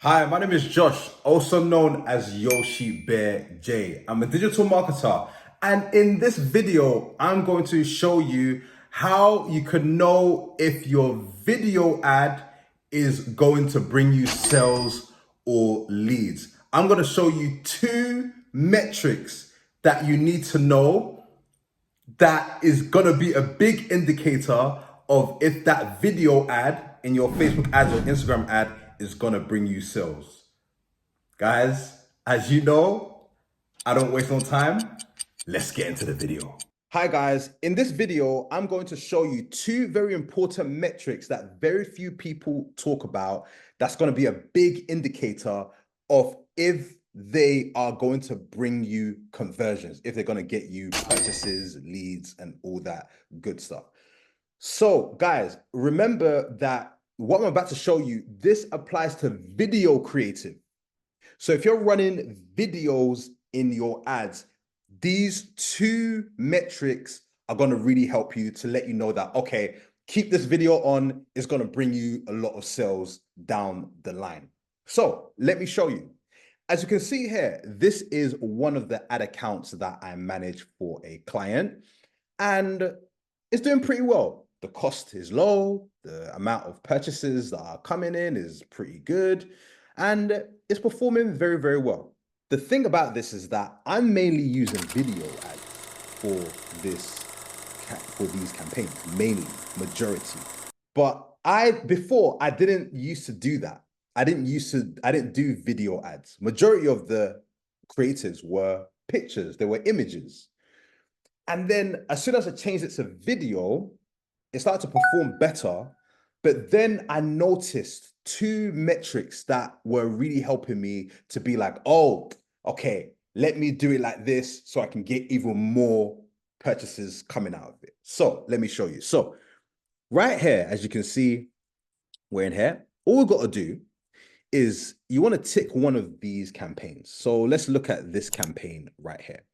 Hi, my name is Josh, also known as Yoshi Bear J. I'm a digital marketer, and in this video, I'm going to show you how you can know if your video ad is going to bring you sales or leads. I'm going to show you two metrics that you need to know that is gonna be a big indicator of if that video ad in your Facebook ads or Instagram ad is gonna bring you sales. Guys, as you know, I don't waste no time. Let's get into the video. Hi guys, in this video, I'm going to show you two very important metrics that very few people talk about. That's going to be a big indicator of if they are going to bring you conversions, if they're going to get you purchases, leads, and all that good stuff. So guys, remember that what I'm about to show you, this applies to video creative. So if you're running videos in your ads, these two metrics are going to really help you to let you know that, okay, keep this video on, it's going to bring you a lot of sales down the line. So let me show you. As you can see here, this is one of the ad accounts that I manage for a client, and it's doing pretty well. The cost is low, the amount of purchases that are coming in is pretty good, and it's performing very, very well. The thing about this is that I'm mainly using video ads for this for these campaigns, mainly, majority. But before I didn't used to do that. I didn't do video ads. Majority of the creatives were pictures, they were images. And then as soon as I changed it to video, it started to perform better. But then I noticed two metrics that were really helping me to be like, oh, okay, let me do it like this so I can get even more purchases coming out of it. So let me show you. So right here, as you can see, we're in here. All we've got to do is you want to tick one of these campaigns. So let's look at this campaign right here.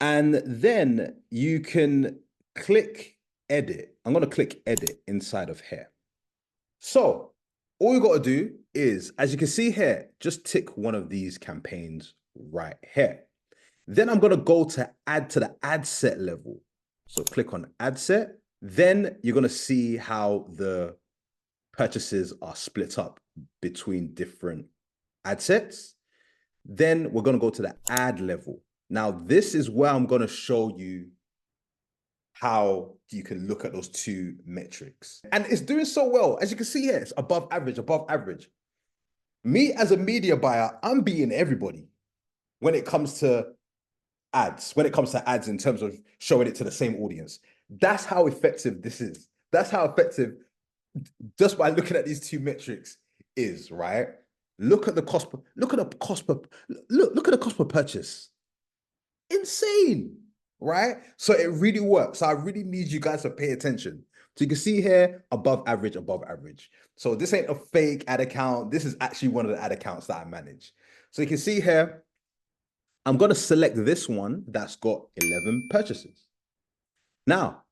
And then you can click edit. I'm going to click edit inside of here. So all you got to do is, as you can see here, just tick one of these campaigns right here. Then I'm going to go to add to the ad set level. So click on ad set. Then you're going to see how the purchases are split up between different ad sets. Then we're going to go to the ad level. Now, this is where I'm going to show you how you can look at those two metrics. And it's doing so well. As you can see here, it's above average, above average. Me as a media buyer, I'm beating everybody when it comes to ads, in terms of showing it to the same audience. That's how effective this is. That's how effective, just by looking at these two metrics, is, right? Look at the cost per, look at the cost per, look at the cost per purchase. Insane, right? So it really works. So I really need you guys to pay attention. So you can see here, above average, above average. So this ain't a fake ad account. This is actually one of the ad accounts that I manage. So you can see here, I'm going to select this one that's got 11 purchases. Now,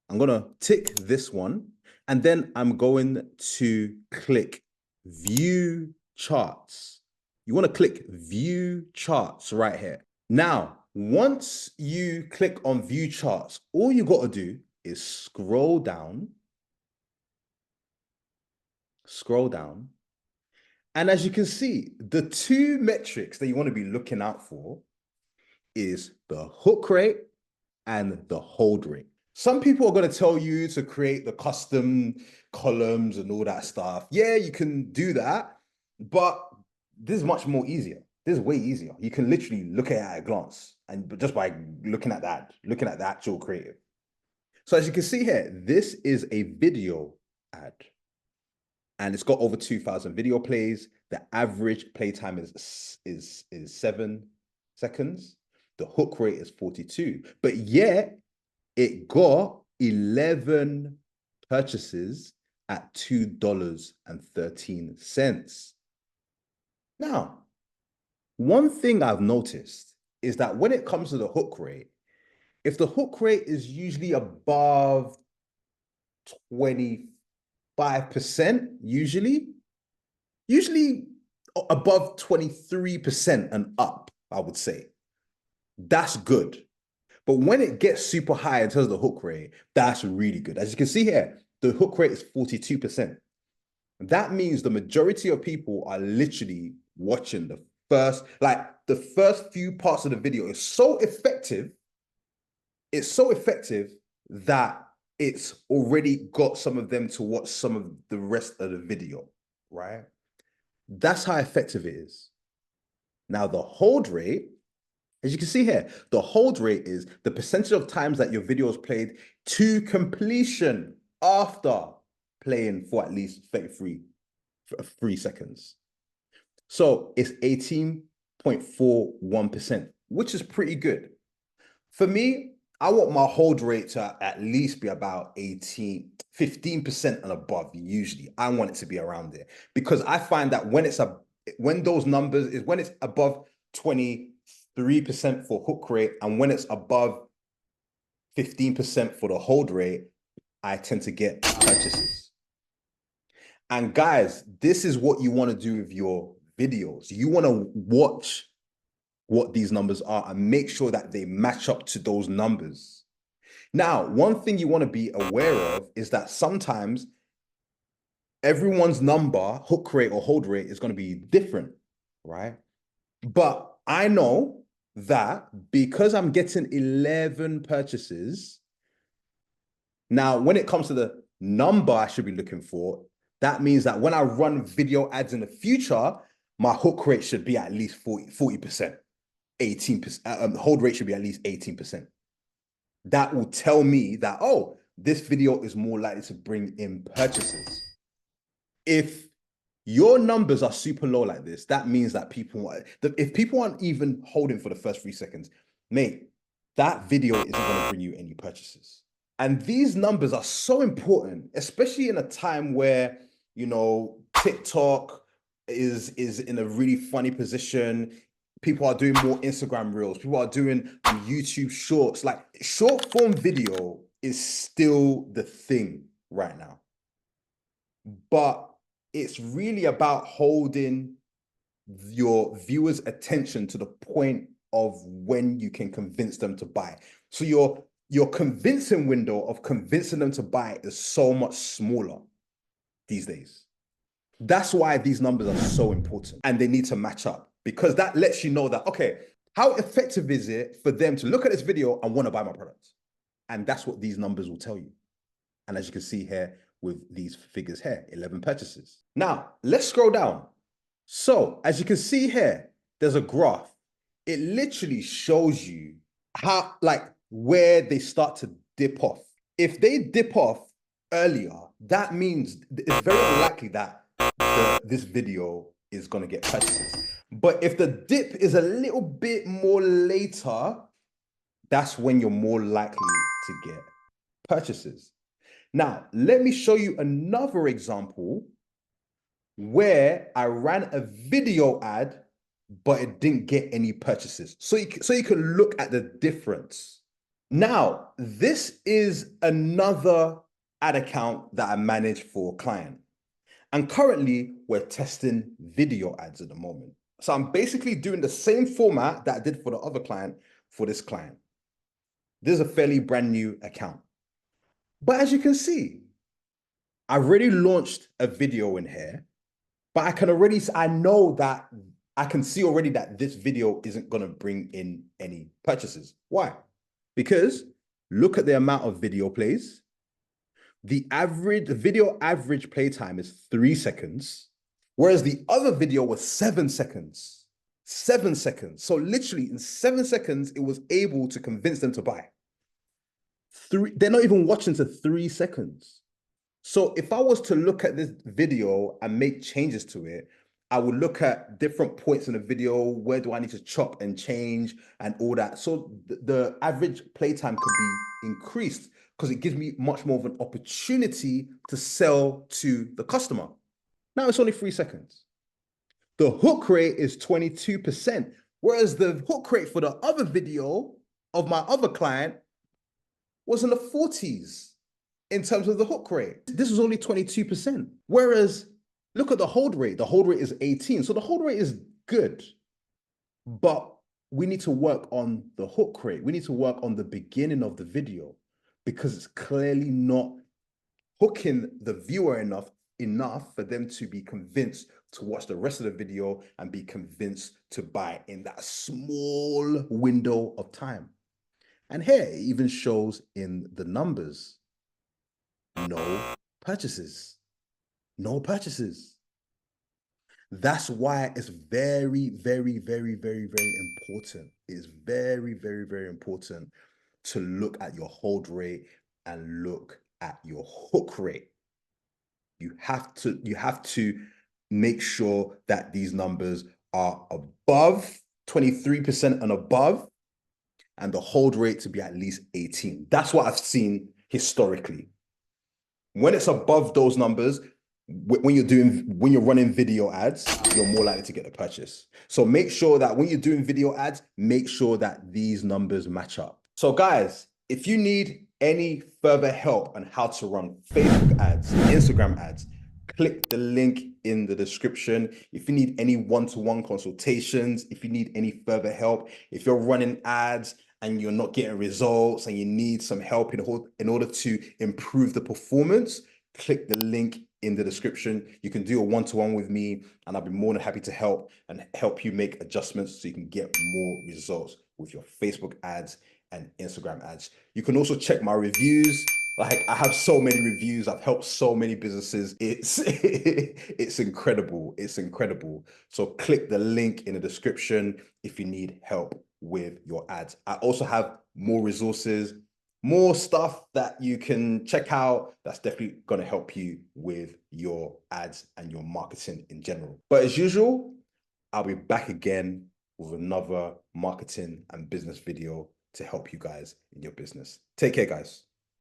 I'm going to tick this one, and then I'm going to click view charts. You want to click view charts right here. Now, once you click on view charts, all you got to do is scroll down. And as you can see, the two metrics that you want to be looking out for is the hook rate and the hold rate. Some people are going to tell you to create the custom columns and all that stuff. Yeah, you can do that, but this is much more easier. This is way easier. You can literally look at it at a glance, and just by looking at the actual creative. So as you can see here, this is a video ad, and it's got over 2,000 video plays. The average playtime is 7 seconds. The hook rate is 42, but yet it got 11 purchases at $2.13. Now, one thing I've noticed is that when it comes to the hook rate, if the hook rate is usually above 25%, usually, Usually above 23% and up, I would say. That's good. But when it gets super high in terms of the hook rate, that's really good. As you can see here, the hook rate is 42%. That means the majority of people are literally watching the first few parts of the video is so effective. It's so effective that it's already got some of them to watch some of the rest of the video, right? That's how effective it is. Now, the hold rate, as you can see here, the hold rate is the percentage of times that your video is played to completion after playing for at least 3 seconds. So it's 18.41%, which is pretty good. For me, I want my hold rate to at least be about 15% and above. Usually, I want it to be around there because I find that when it's above 23% for hook rate and when it's above 15% for the hold rate, I tend to get purchases. And guys, this is what you want to do with your videos. You want to watch what these numbers are and make sure that they match up to those numbers. Now, one thing you want to be aware of is that sometimes everyone's number, hook rate or hold rate, is going to be different, right? But I know that because I'm getting 11 purchases, now when it comes to the number I should be looking for, that means that when I run video ads in the future, my hook rate should be at least 40%, 18%, hold rate should be at least 18%. That will tell me that, oh, this video is more likely to bring in purchases. If your numbers are super low like this, that means that if people aren't even holding for the first 3 seconds, mate, that video isn't going to bring you any purchases. And these numbers are so important, especially in a time where, TikTok is in a really funny position. People are doing more Instagram reels. People are doing YouTube shorts. Like short form video is still the thing right now. But it's really about holding your viewers' attention to the point of when you can convince them to buy. So your convincing window of convincing them to buy is so much smaller these days. That's why these numbers are so important and they need to match up, because that lets you know that, okay, how effective is it for them to look at this video and want to buy my product? And that's what these numbers will tell you. And as you can see here with these figures here, 11 purchases. Now, let's scroll down. So as you can see here, there's a graph. It literally shows you how, where they start to dip off. If they dip off earlier, that means it's very unlikely that this video is going to get purchases. But if the dip is a little bit more later, that's when you're more likely to get purchases. Now, let me show you another example where I ran a video ad, but it didn't get any purchases. So you can look at the difference. Now, this is another ad account that I manage for a client. And currently, we're testing video ads at the moment. So I'm basically doing the same format that I did for the other client for this client. This is a fairly brand new account. But as you can see, I've already launched a video in here, but I know that I can see already that this video isn't going to bring in any purchases. Why? Because look at the amount of video plays. The video average playtime is 3 seconds, whereas the other video was 7 seconds. 7 seconds. So literally in 7 seconds, it was able to convince them to buy. They're not even watching to 3 seconds. So if I was to look at this video and make changes to it, I would look at different points in the video. Where do I need to chop and change and all that? So the average playtime could be increased because it gives me much more of an opportunity to sell to the customer. Now it's only 3 seconds. The hook rate is 22%, whereas the hook rate for the other video of my other client was in the 40s in terms of the hook rate. This was only 22%. Whereas Look at the hold rate. The hold rate is 18. So the hold rate is good, but we need to work on the hook rate. We need to work on the beginning of the video because it's clearly not hooking the viewer enough for them to be convinced to watch the rest of the video and be convinced to buy in that small window of time. And here it even shows in the numbers, no purchases, no purchases. That's why it's very, very, very, very, very important. It's very, very, very important to look at your hold rate and look at your hook rate. You have to make sure that these numbers are above 23% and above, and the hold rate to be at least 18. That's what I've seen historically. When it's above those numbers, when you're running video ads, you're more likely to get the purchase. So make sure that when you're doing video ads, make sure that these numbers match up. So guys, if you need any further help on how to run Facebook ads, Instagram ads, click the link in the description. If you need any one-to-one consultations, if you need any further help, if you're running ads and you're not getting results and you need some help in order to improve the performance, click the link in the description. You can do a one-to-one with me and I'll be more than happy to help you make adjustments so you can get more results with your Facebook ads and Instagram ads. You can also check my reviews. Like, I have so many reviews. I've helped so many businesses. It's incredible. It's incredible. So click the link in the description if you need help with your ads. I also have more resources, more stuff that you can check out that's definitely going to help you with your ads and your marketing in general. But as usual, I'll be back again with another marketing and business video to help you guys in your business. Take care, guys.